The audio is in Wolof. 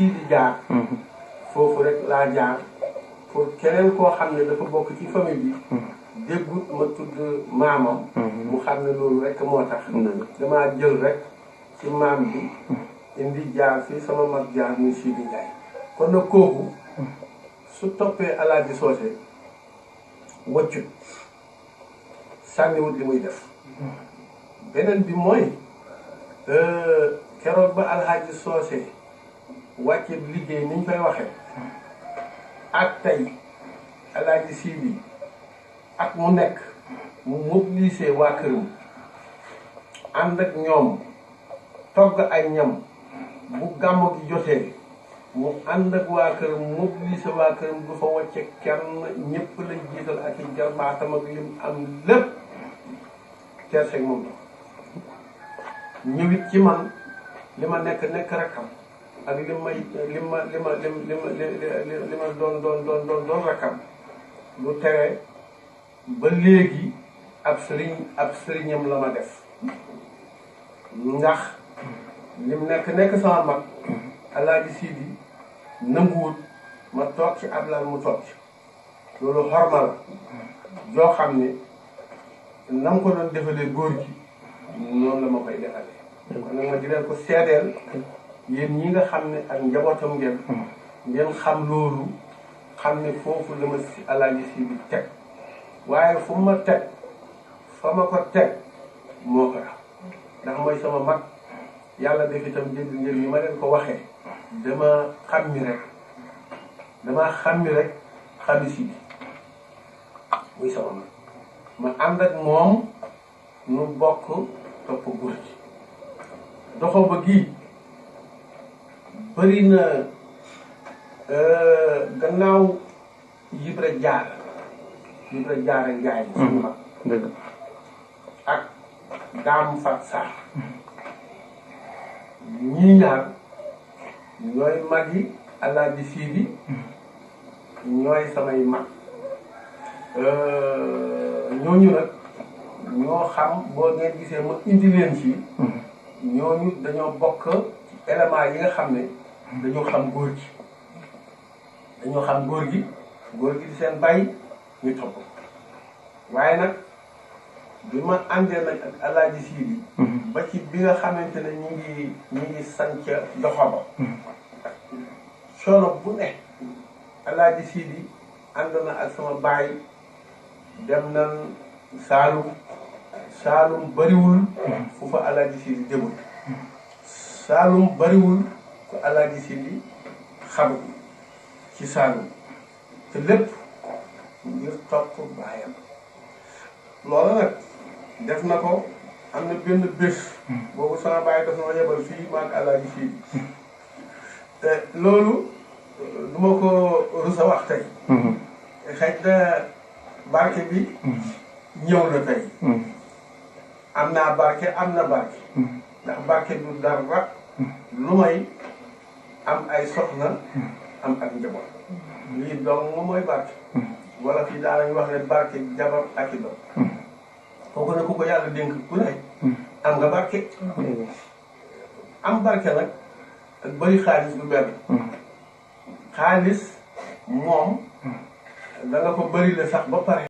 Sidi jaar foofu rek laa jaar pour keneen koo xam ne dafa bokk ci famille bi déggut ma tudd maamam mu xam ne loolu rek moo tax damaa jël rek ci maam bi indi jaar fii sama mag jaar muy Sidi Ndiaye kon nag kooku su toppee Alaaji Soose waccut sànniwut li muy def beneen bi mooy keroog ba Alaaji Soose wàcce liggéey niñ koy waxee ak tey Alaaji Sidi ak mu nekk mu mobilisé waa këram ànd ak ñoom togg ay ñam bu gàmmu gi jotee mu ànd ak waa këram mobilisé waa këram du fa wàcce kenn ñëpp la jiital ak i jarbaatam ak lim am lépp teerseeg moom la ñëwit ci man li ma nekk rakkam ak li ma doon rakkam lu tere ba léegi ab sëriñam la ma def ndax lim nekk sama mag Alaaji Sidi nanguwut ma toog ci ab lal mu toog ci loolu xorma la joo xam ne nam ko doon defalee góor gi noonu la ma koy defalee kon nag ma di leen ko seedeel yéen ñi nga xam ne ak njabootam ngeen xam loolu xam ne foofu la ma si Alaaji Sidi teg waaye fu ma teg fa ma ko teg moo ko raw ndax mooy sama mag yàlla def itam dégg ngeen ni ma leen ko waxee damaa xam ni rek xami Sidi muy sama mag ma ànd ak moom nu bokk topp góor gi Dokhoba gii bëri na gannaaw Ibra Jaara Njaay suñu mag ak Daam Fat Sarr ñii ñaar ñooy magi Alaaji Sidi ñooy samay mag ñooñu nag ñoo xam boo ngeen gisee ma indi leen ci ñooñu dañoo bokk ci éléments yi nga xam ne dañoo xam góor gi di seen bàyyi ñu topp waaye nag bi ma àndee nag ak Alaaji Sidi ba ci bi nga xamante ne ñi ngi sanc Dokhoba coono bu ne Alaaji Sidi ànd na ak sama baay dem nan Saalum bariwul fu fa Alaaji Sidi demul Saalum bariwul ku Alaaji Sidi xamul ci Saalum te lépp ngir topp baayam loolu nag def na ko am na benn bés boobu sama baay daf na yebal fii maag Alaaji Sidi te loolu du ma ko rusa wax tey xëy na barke bi ñëw na tey am naa barke ndax barke du dara lu may am ay soxna am ak njaboot lii doom moom mooy barke wala fii daanañu wax ne barke jabar ak i doom kooku ne ku ko yàlla dénk ku ne am nga barke am barke nag ak bëri xaalis du benn xaalis moom da nga ko bëri la sax ba pare